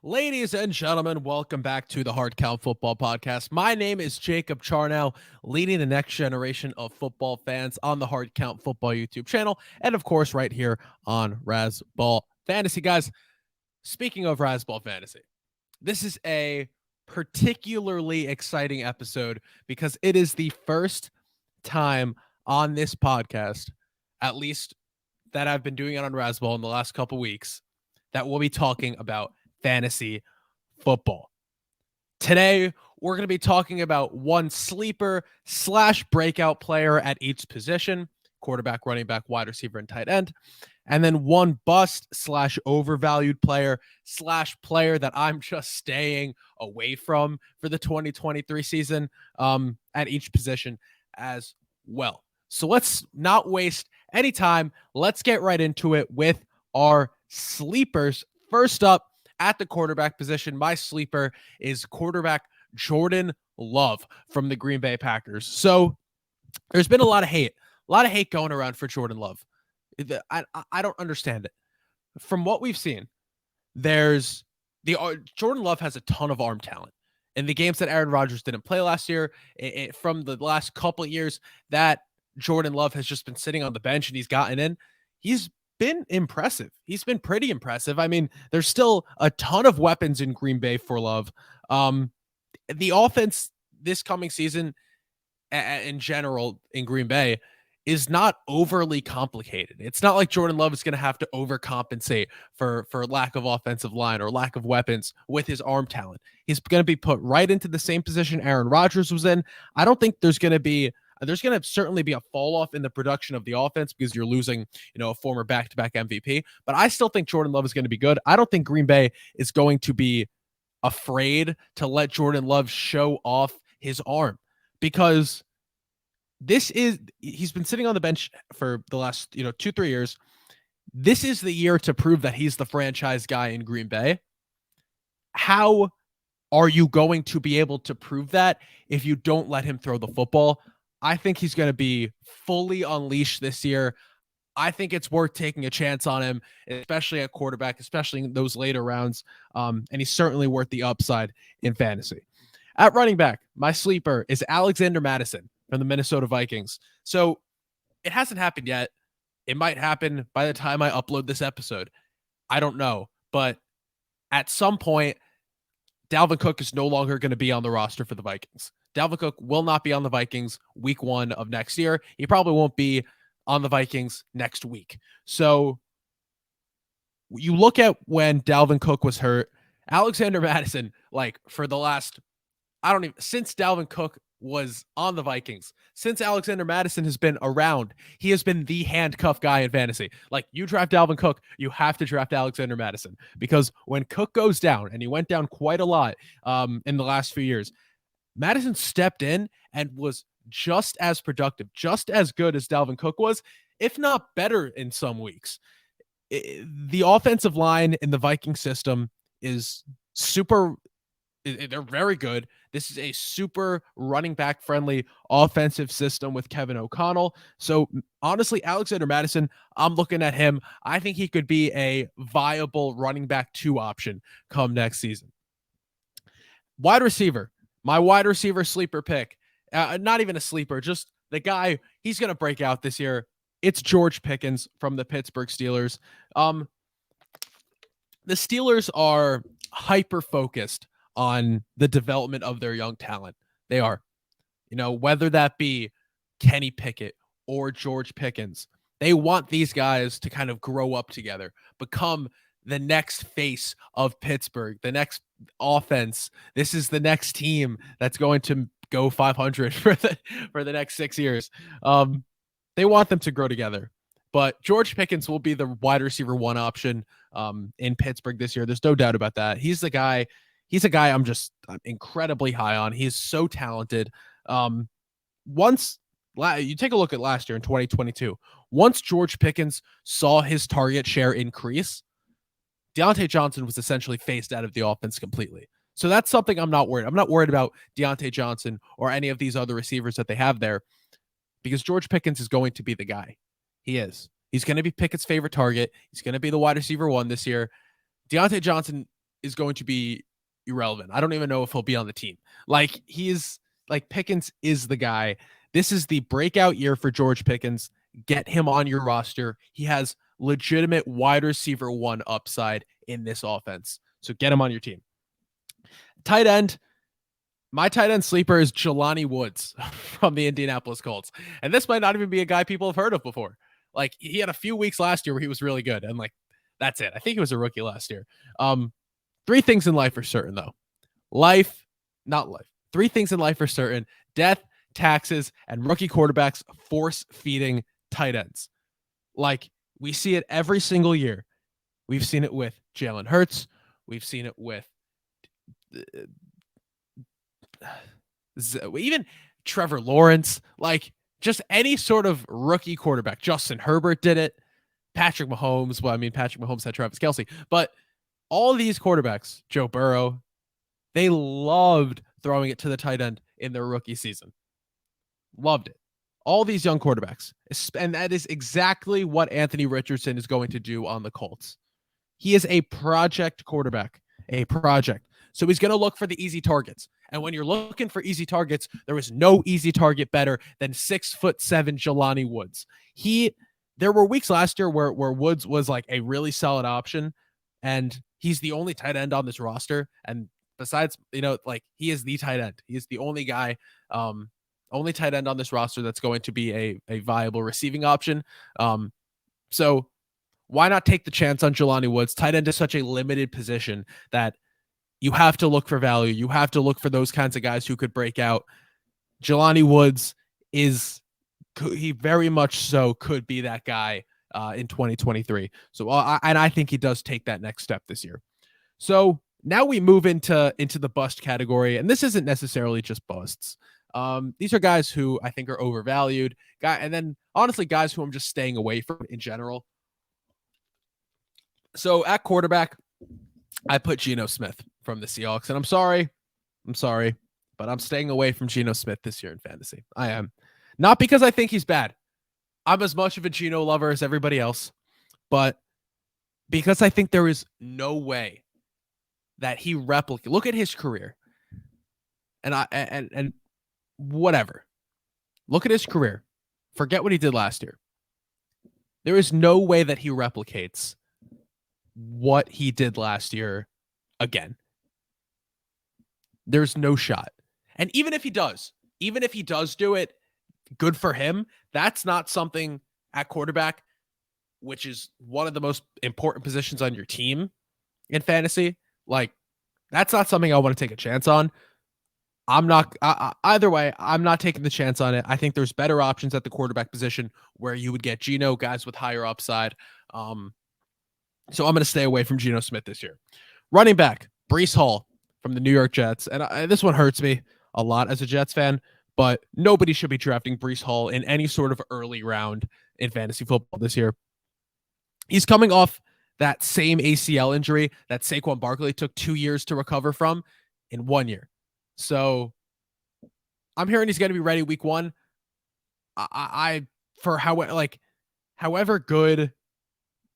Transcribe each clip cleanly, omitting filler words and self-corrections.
Ladies and gentlemen, welcome back to the Hard Count Football Podcast. My name is Jacob Charnow, leading the next generation of football fans on the Hard Count Football YouTube channel, and of course, right here on Razzball Fantasy. Guys, speaking of Razzball Fantasy, this is a particularly exciting episode because it is the first time on this podcast, at least that I've been doing it on Razzball in the last couple weeks, that we'll be talking about fantasy football. Today, we're going to be talking about one sleeper / breakout player at each position: quarterback, running back, wide receiver, and tight end. And then one bust / overvalued player / player that I'm just staying away from for the 2023 season at each position as well. So let's not waste any time. Let's get right into it with our sleepers. First up, at the quarterback position, my sleeper is quarterback Jordan Love from the Green Bay Packers. So there's been a lot of hate going around for Jordan Love. I don't understand it. From what we've seen, there's Jordan Love has a ton of arm talent. In the games that Aaron Rodgers didn't play last year, from the last couple of years that Jordan Love has just been sitting on the bench and he's gotten in, he's been impressive. He's been pretty impressive. I mean, there's still a ton of weapons in Green Bay for Love. The offense this coming season in general in Green Bay is not overly complicated. It's not like Jordan Love is going to have to overcompensate for lack of offensive line or lack of weapons with his arm talent. He's going to be put right into the same position Aaron Rodgers was in. I don't think there's going to certainly be a fall off in the production of the offense because you're losing, a former back-to-back MVP. But I still think Jordan Love is going to be good. I don't think Green Bay is going to be afraid to let Jordan Love show off his arm because he's been sitting on the bench for the last, 2-3 years. This is the year to prove that he's the franchise guy in Green Bay. How are you going to be able to prove that if you don't let him throw the football? I think he's going to be fully unleashed this year. I think it's worth taking a chance on him, especially at quarterback, especially in those later rounds. And he's certainly worth the upside in fantasy. At running back, my sleeper is Alexander Mattison from the Minnesota Vikings. So it hasn't happened yet. It might happen by the time I upload this episode. I don't know. But at some point, Dalvin Cook is no longer going to be on the roster for the Vikings. Dalvin Cook will not be on the Vikings week 1 of next year. He probably won't be on the Vikings next week. So you look at when Dalvin Cook was hurt, Alexander Mattison, for the last, since Dalvin Cook was on the Vikings, since Alexander Mattison has been around, he has been the handcuff guy in fantasy. You draft Dalvin Cook, you have to draft Alexander Mattison because when Cook goes down, and he went down quite a lot in the last few years, Mattison stepped in and was just as productive, just as good as Dalvin Cook was, if not better in some weeks. The offensive line in the Viking system is they're very good. This is a super running back friendly offensive system with Kevin O'Connell. So honestly, Alexander Mattison, I'm looking at him. I think he could be a viable running back 2 option come next season. Wide receiver. My wide receiver sleeper pick, not even a sleeper, just the guy, he's going to break out this year. It's George Pickens from the Pittsburgh Steelers. The Steelers are hyper-focused on the development of their young talent. They are. Whether that be Kenny Pickett or George Pickens, they want these guys to kind of grow up together, become the next face of Pittsburgh, the next offense. This is the next team that's going to go 500 for the next 6 years. They want them to grow together. But George Pickens will be the wide receiver 1 option in Pittsburgh this year. There's no doubt about that. He's a guy I'm incredibly high on. He's so talented. Once you take a look at last year in 2022, once George Pickens saw his target share increase, Deontay Johnson was essentially phased out of the offense completely. So that's something I'm not worried. I'm not worried about Deontay Johnson or any of these other receivers that they have there because George Pickens is going to be the guy. He is. He's going to be Pickett's favorite target. He's going to be the wide receiver 1 this year. Deontay Johnson is going to be irrelevant. I don't even know if he'll be on the team. Like Pickens is the guy. This is the breakout year for George Pickens. Get him on your roster. He has legitimate wide receiver 1 upside in this offense. So get him on your team. Tight end. My tight end sleeper is Jelani Woods from the Indianapolis Colts. And this might not even be a guy people have heard of before. Like, he had a few weeks last year where he was really good. And like, that's it. I think he was a rookie last year. 3 things in life are certain, though. Not life. 3 things in life are certain: death, taxes, and rookie quarterbacks force feeding tight ends. Like, we see it every single year. We've seen it with Jalen Hurts. We've seen it with even Trevor Lawrence. Like, just any sort of rookie quarterback. Justin Herbert did it. Patrick Mahomes. Well, I mean, Patrick Mahomes had Travis Kelce. But all these quarterbacks, Joe Burrow, they loved throwing it to the tight end in their rookie season. Loved it. All these young quarterbacks. And that is exactly what Anthony Richardson is going to do on the Colts. He is a project quarterback. A project. So he's going to look for the easy targets. And when you're looking for easy targets, there is no easy target better than 6'7" Jelani Woods. There were weeks last year where Woods was like a really solid option, and he's the only tight end on this roster. And besides, like, he is the tight end. He is the only guy, only tight end on this roster that's going to be a viable receiving option. So why not take the chance on Jelani Woods? Tight end is such a limited position that you have to look for value. You have to look for those kinds of guys who could break out. Jelani Woods he very much so could be that guy in 2023. So, and I think he does take that next step this year. So now we move into the bust category, and this isn't necessarily just busts. These are guys who I think are overvalued, and then honestly, guys who I'm just staying away from in general. So at quarterback, I put Geno Smith from the Seahawks, and I'm sorry, but I'm staying away from Geno Smith this year in fantasy. I am. Not because I think he's bad. I'm as much of a Geno lover as everybody else, but because I think there is no way that he replicates. Look at his career, and whatever. Look at his career. Forget what he did last year. There is no way that he replicates what he did last year again. There's no shot. And even if he does do it, good for him. That's not something at quarterback, which is one of the most important positions on your team in fantasy. Like, that's not something I want to take a chance on. Either way, I'm not taking the chance on it. I think there's better options at the quarterback position where you would get Geno, guys with higher upside. So I'm going to stay away from Geno Smith this year. Running back, Breece Hall from the New York Jets. And this one hurts me a lot as a Jets fan, but nobody should be drafting Breece Hall in any sort of early round in fantasy football this year. He's coming off that same ACL injury that Saquon Barkley took 2 years to recover from in 1 year. So I'm hearing he's going to be ready week 1. However good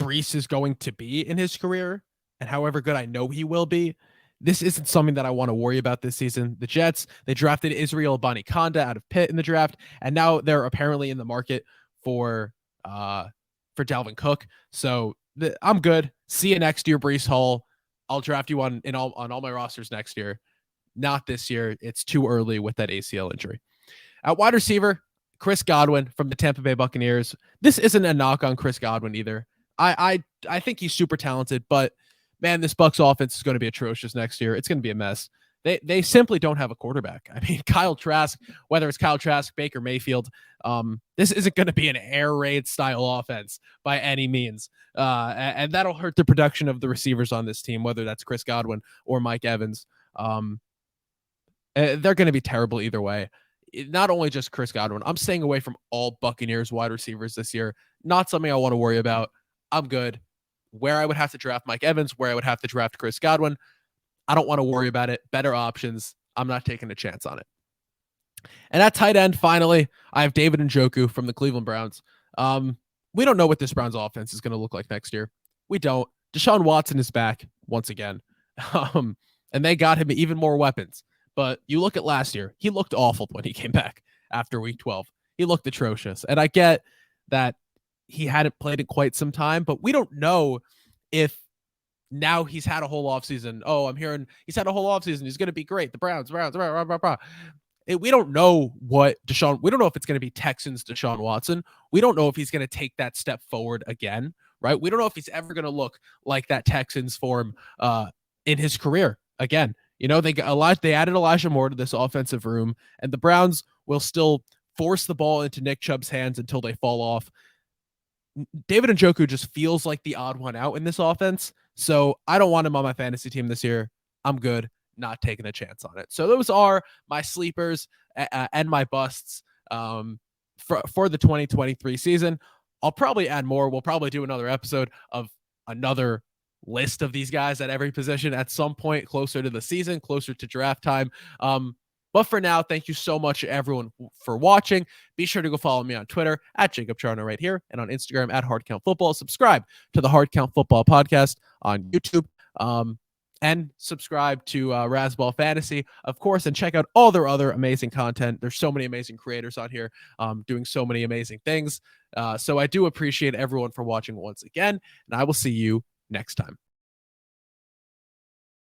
Breece is going to be in his career and however good I know he will be, this isn't something that I want to worry about this season. The Jets, they drafted Israel Abanikanda out of Pitt in the draft, and now they're apparently in the market for Dalvin Cook. So I'm good. See you next year, Breece Hall. I'll draft you on all my rosters next year. Not this year. It's too early with that ACL injury. At wide receiver, Chris Godwin from the Tampa Bay Buccaneers. This isn't a knock on Chris Godwin either. I think he's super talented, but man, this Bucs offense is going to be atrocious next year. It's going to be a mess. They simply don't have a quarterback. I mean, Kyle Trask, whether it's Kyle Trask, Baker Mayfield, this isn't going to be an air raid style offense by any means. And that'll hurt the production of the receivers on this team, whether that's Chris Godwin or Mike Evans. They're going to be terrible either way. Not only just Chris Godwin. I'm staying away from all Buccaneers wide receivers this year. Not something I want to worry about. I'm good. Where I would have to draft Mike Evans, where I would have to draft Chris Godwin, I don't want to worry about it. Better options. I'm not taking a chance on it. And at tight end, finally, I have David Njoku from the Cleveland Browns. We don't know what this Browns offense is going to look like next year. We don't. Deshaun Watson is back once again. Um, and they got him even more weapons. But you look at last year, he looked awful when he came back after week 12. He looked atrocious. And I get that he hadn't played in quite some time, but we don't know if now he's had a whole offseason. Oh, I'm hearing he's had a whole offseason. He's going to be great. The Browns, blah, blah, blah, blah. We don't know what we don't know if it's going to be Texans Deshaun Watson. We don't know if he's going to take that step forward again, right? We don't know if he's ever going to look like that Texans form in his career again. You know, they added Elijah Moore to this offensive room, and the Browns will still force the ball into Nick Chubb's hands until they fall off. David Njoku just feels like the odd one out in this offense, so I don't want him on my fantasy team this year. I'm good, not taking a chance on it. So those are my sleepers and my busts for the 2023 season. I'll probably add more. We'll probably do another episode of another list of these guys at every position at some point closer to the season, closer to draft time. But for now, thank you so much, everyone, for watching. Be sure to go follow me on Twitter at Jacob Charno right here and on Instagram at Hard Count Football. Subscribe to the Hard Count Football podcast on YouTube. And subscribe to Razzball Fantasy, of course, and check out all their other amazing content. There's so many amazing creators on here doing so many amazing things. So I do appreciate everyone for watching once again, and I will see you next time.